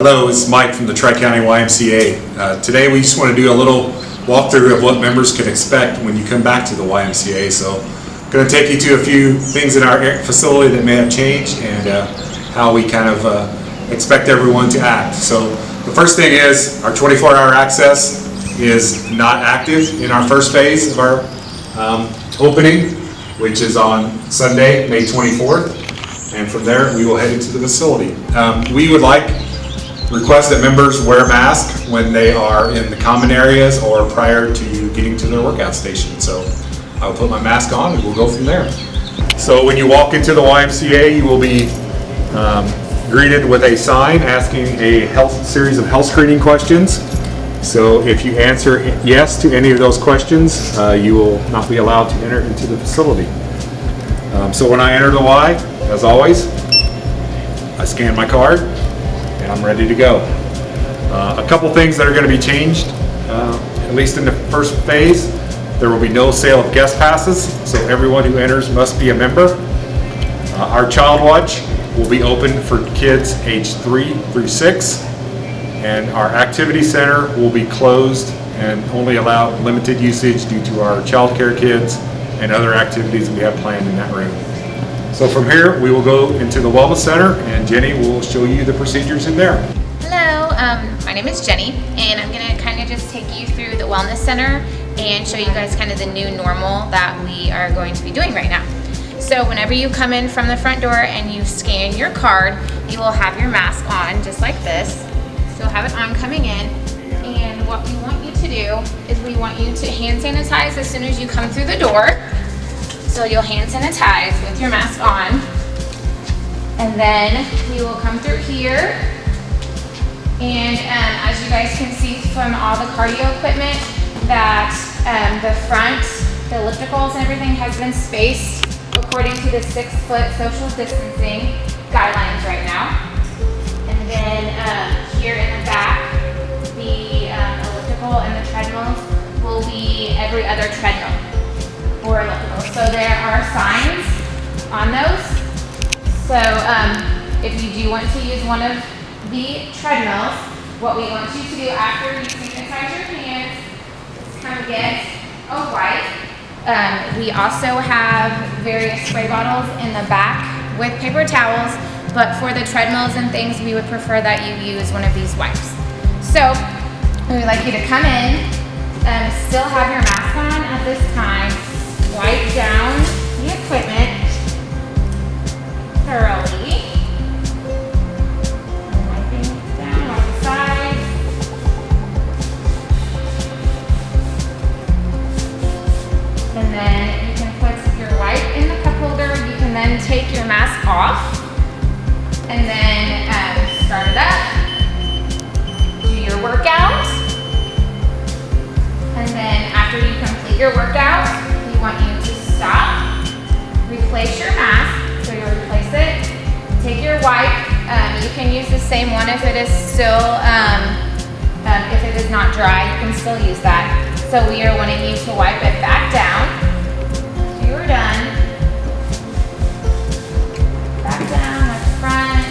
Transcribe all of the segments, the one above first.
Hello, it's Mike from the Tri-County YMCA. Today we just want to do a little walkthrough of what members can expect when you come back to the YMCA. So I'm going to take you to a few things in our facility that may have changed and how we kind of expect everyone to act. So the first thing is our 24-hour access is not active in our first phase of our opening, which is on Sunday, May 24th. And from there we will head into the facility. We would request that members wear a mask when they are in the common areas or prior to getting to their workout station. So I'll put my mask on and we'll go from there. So when you walk into the YMCA, you will be greeted with a sign asking a series of health screening questions. So if you answer yes to any of those questions, you will not be allowed to enter into the facility. So when I enter the Y, as always, I scan my card. I'm ready to go. A couple things that are going to be changed, at least in the first phase. There will be no sale of guest passes, so everyone who enters must be a member. Our Child Watch will be open for kids age 3 through 6, and our Activity Center will be closed and only allow limited usage due to our child care kids and other activities we have planned in that room. So from here, we will go into the Wellness Center, and Jenny will show you the procedures in there. Hello, my name is Jenny, and I'm going to kind of just take you through the Wellness Center and show you guys kind of the new normal that we are going to be doing right now. So whenever you come in from the front door and you scan your card, you will have your mask on just like this. So you'll have it on coming in, and what we want you to do is we want you to hand sanitize as soon as you come through the door. So you'll hand sanitize with your mask on, and then we will come through here, and as you guys can see from all the cardio equipment, that the front, the ellipticals and everything has been spaced according to the 6-foot social distancing guidelines right now. And then here in the back, the elliptical and the treadmills will be every other treadmill. Or elliptical. So there are signs on those. So if you do want to use one of the treadmills, what we want you to do after you sanitize your hands is kind of get a wipe. We also have various spray bottles in the back with paper towels, but for the treadmills and things, we would prefer that you use one of these wipes. So we would like you to come in, still have your mask on at this time. Wipe down the equipment thoroughly. Wiping down on the sides. And then you can put your wipe in the cup holder. You can then take your mask off and then start it up. Do your workout. And then after you complete your workout, we want you to stop, replace your mask, so you'll replace it, take your wipe, you can use the same one if it is still, if it is not dry, you can still use that. So we are wanting you to wipe it back down, after you're done, back down at the front,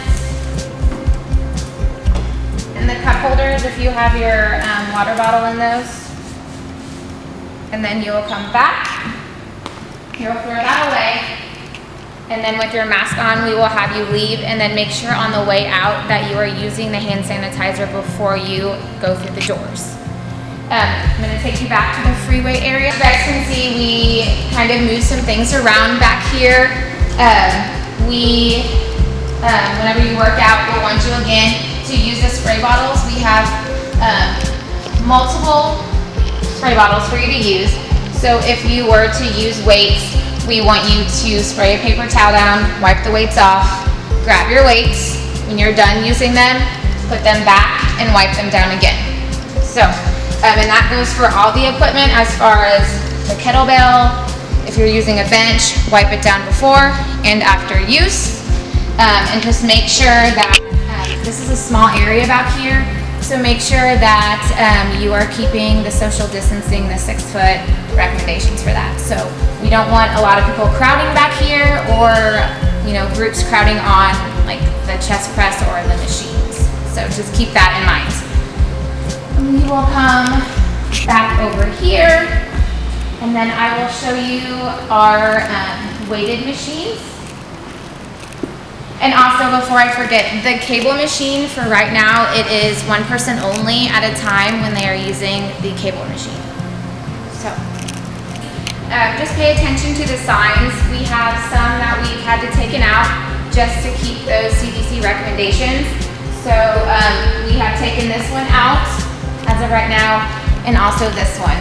and the cup holders if you have your water bottle in those. And then you'll come back, you'll throw that away, and then with your mask on, we will have you leave, and then make sure on the way out that you are using the hand sanitizer before you go through the doors. I'm going to take you back to the freeway area. You guys can see we kind of moved some things around back here. Whenever you work out, we'll want you again to use the spray bottles. We have multiple spray bottles for you to use. So if you were to use weights, we want you to spray a paper towel down, wipe the weights off, grab your weights. When you're done using them, put them back and wipe them down again. So, and that goes for all the equipment as far as the kettlebell. If you're using a bench, wipe it down before and after use. And just make sure that this is a small area back here. So make sure that you are keeping the social distancing, the 6-foot recommendations for that. So we don't want a lot of people crowding back here, or groups crowding on like the chest press or the machines. So just keep that in mind. We will come back over here, and then I will show you our weighted machines. And also, before I forget, the cable machine for right now, it is one person only at a time when they are using the cable machine. So, just pay attention to the signs. We have some that we've had to take out just to keep those CDC recommendations. So, we have taken this one out as of right now, and also this one.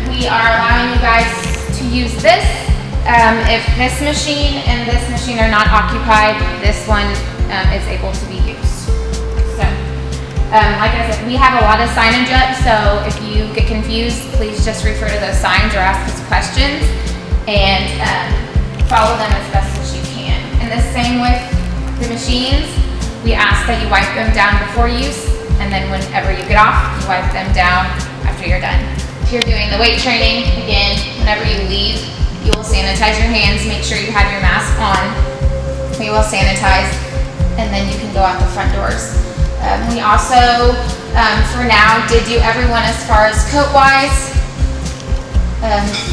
We are allowing you guys to use this. If this machine and this machine are not occupied, this one is able to be used. So, like I said, we have a lot of signage up, so if you get confused, please just refer to those signs or ask us questions and follow them as best as you can. And the same with the machines. We ask that you wipe them down before use, and then whenever you get off, you wipe them down after you're done. If you're doing the weight training, again, whenever you leave, you will sanitize your hands, make sure you have your mask on. We will sanitize, and then you can go out the front doors. We also, for now, did do everyone as far as coat-wise.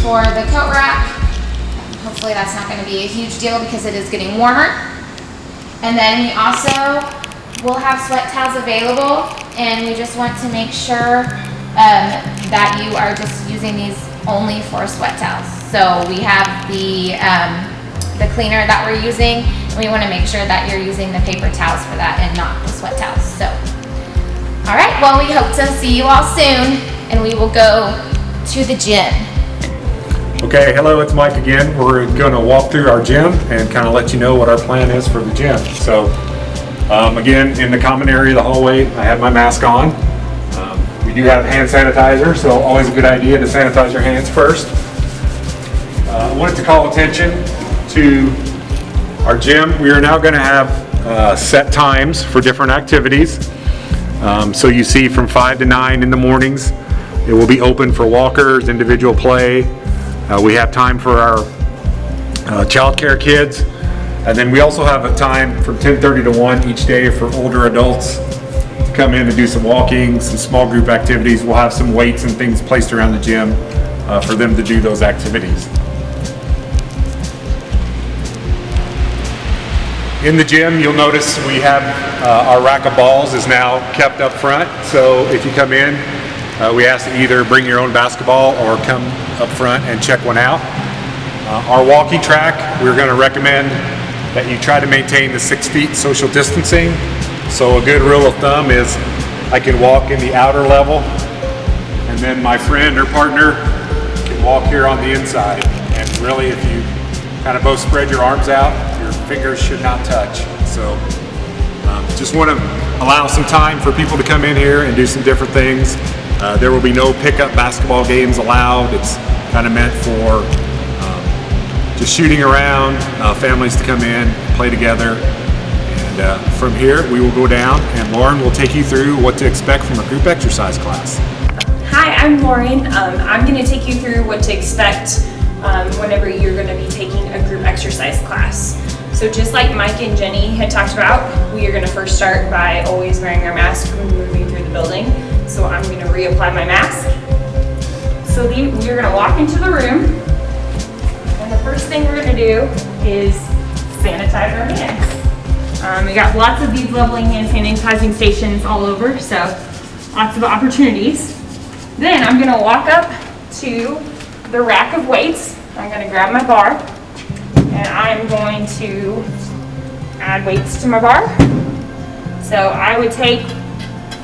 For the coat rack, hopefully that's not gonna be a huge deal because it is getting warmer. And then we also will have sweat towels available, and we just want to make sure that you are just using these only for sweat towels. So we have the cleaner that we're using, and we want to make sure that you're using the paper towels for that and not the sweat towels. So, all right, well, we hope to see you all soon, and we will go to the gym. Okay, hello, it's Mike again. We're going to walk through our gym and kind of let you know what our plan is for the gym. So, again, in the common area of the hallway, I have my mask on. We do have hand sanitizer, so always a good idea to sanitize your hands first. I wanted to call attention to our gym. We are now going to have set times for different activities. So you see from 5 to 9 in the mornings, it will be open for walkers, individual play. We have time for our child care kids. And then we also have a time from 10:30 to 1 each day for older adults to come in and do some walking, some small group activities. We'll have some weights and things placed around the gym for them to do those activities. In the gym, you'll notice we have our rack of balls is now kept up front. So if you come in, we ask that you either bring your own basketball or come up front and check one out. Our walking track, we're going to recommend that you try to maintain the 6 feet social distancing. So a good rule of thumb is I can walk in the outer level, and then my friend or partner can walk here on the inside. And really, if you kind of both spread your arms out, your fingers should not touch. So just want to allow some time for people to come in here and do some different things. There will be no pickup basketball games allowed. It's kind of meant for just shooting around, families to come in, play together. And from here, we will go down, and Lauren will take you through what to expect from a group exercise class. Hi, I'm Lauren. I'm going to take you through what to expect whenever you're going to be taking a group exercise class. So just like Mike and Jenny had talked about, we are going to first start by always wearing our mask when moving through the building. So I'm going to reapply my mask. So we're going to walk into the room, and the first thing we're going to do is sanitize our hands. We got lots of these leveling hand sanitizing stations all over, so lots of opportunities. Then I'm going to walk up to the rack of weights. I'm going to grab my bar, and I'm going to add weights to my bar. So I would take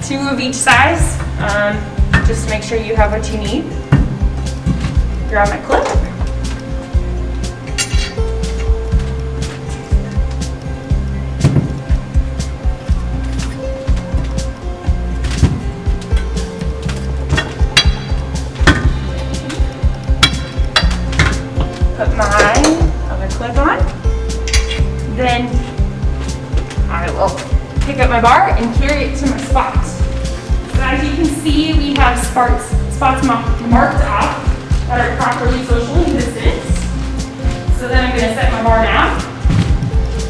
2 of each size, just to make sure you have what you need. Grab my clip. Put my other clip on. Then I will pick up my bar and carry it to my spot. So as you can see, we have spots marked off that are properly socially distanced. So then I'm going to set my bar down.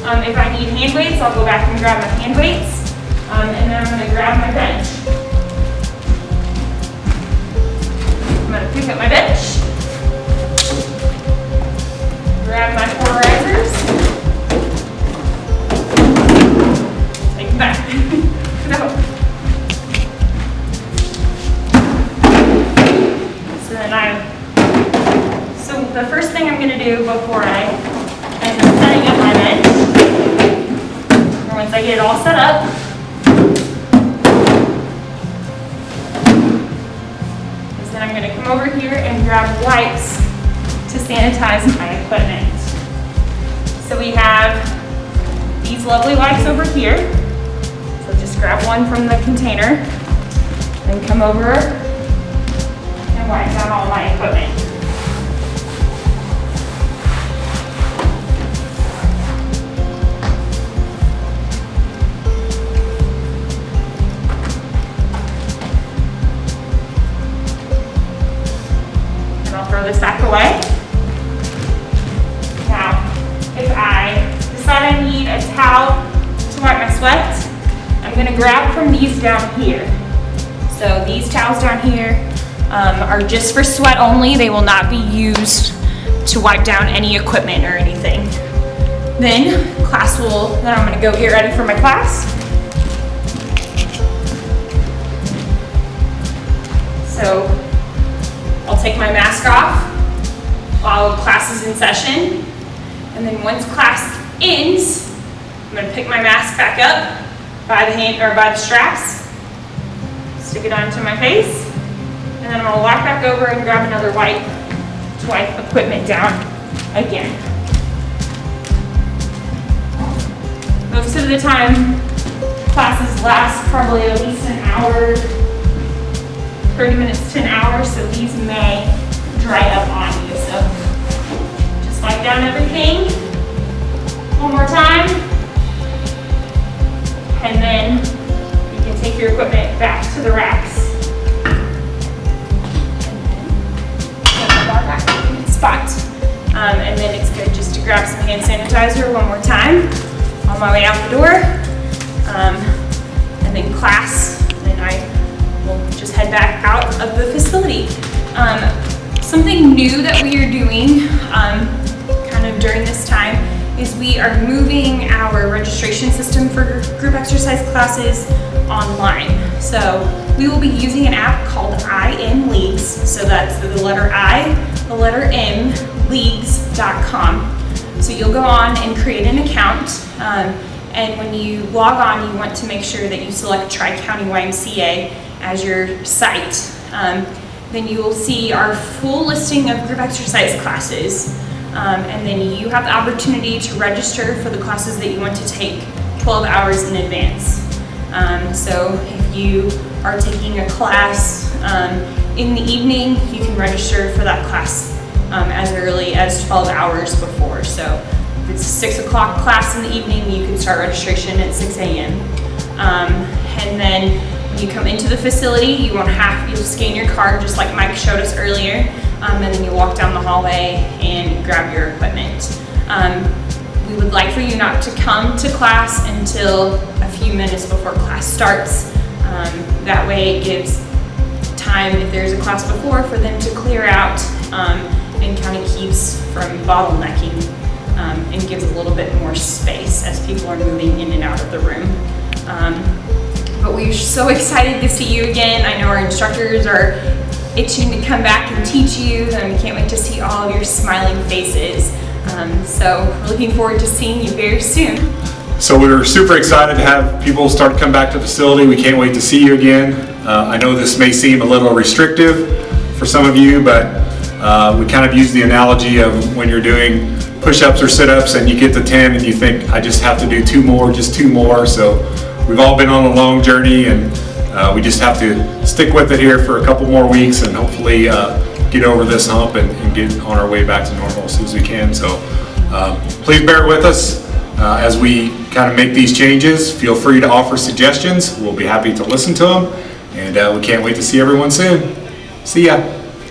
If I need hand weights, I'll go back and grab my hand weights. And then I'm gonna grab my bench. I'm gonna pick up my bench. Grab my 4 risers. Take them back. No. So the first thing I'm gonna do before I am setting up my bench, or once I get it all set up, is then I'm gonna come over here and grab wipes to sanitize my equipment. So we have these lovely wipes over here. So just grab one from the container, then come over and wipe down all my equipment. And I'll throw this back away. Now, if I decide I need a towel to wipe my sweat, I'm gonna grab from these down here. So these towels down here are just for sweat only. They will not be used to wipe down any equipment or anything. Then I'm gonna go get ready for my class. So I'll take my mask off while class is in session. And then once class ends, I'm gonna pick my mask back up by the straps, stick it onto my face, and then I'm gonna walk back over and grab another wipe to wipe equipment down again. Most of the time, classes last probably at least an hour, 30 minutes to an hour, so these may dry up on you. So just wipe down everything one more time, and then you can take your equipment back to the racks. Back in its spot. And then it's good just to grab some hand sanitizer one more time on my way out the door. And then class, then I will just head back out of the facility. Something new that we are doing kind of during this time is we are moving our registration system for group exercise classes online. So we will be using an app called IM Leagues. So that's the letter I, the letter M, leagues.com. So you'll go on and create an account. And when you log on, you want to make sure that you select Tri-County YMCA as your site. Then you will see our full listing of group exercise classes. And then you have the opportunity to register for the classes that you want to take 12 hours in advance. So if you are taking a class in the evening, you can register for that class as early as 12 hours before. So if it's a 6 o'clock class in the evening, you can start registration at 6 a.m. And then when you come into the facility, you'll scan your card just like Mike showed us earlier, and then you walk down the hallway and grab your equipment. We would like for you not to come to class until a few minutes before class starts. That way it gives time, if there's a class before, for them to clear out and kind of keeps from bottlenecking and gives a little bit more space as people are moving in and out of the room. But we're so excited to see you again. I know our instructors are itching to come back and teach you, and we can't wait to see all of your smiling faces. So we're looking forward to seeing you very soon. So we're super excited to have people start to come back to the facility. We can't wait to see you again. I know this may seem a little restrictive for some of you, but we kind of use the analogy of when you're doing push-ups or sit-ups and you get to 10 and you think, I just have to do 2 more, just 2 more. So we've all been on a long journey, and we just have to stick with it here for a couple more weeks and hopefully get over this hump and get on our way back to normal as soon as we can. So please bear with us as we kind of make these changes. Feel free to offer suggestions. We'll be happy to listen to them, and we can't wait to see everyone soon. See ya.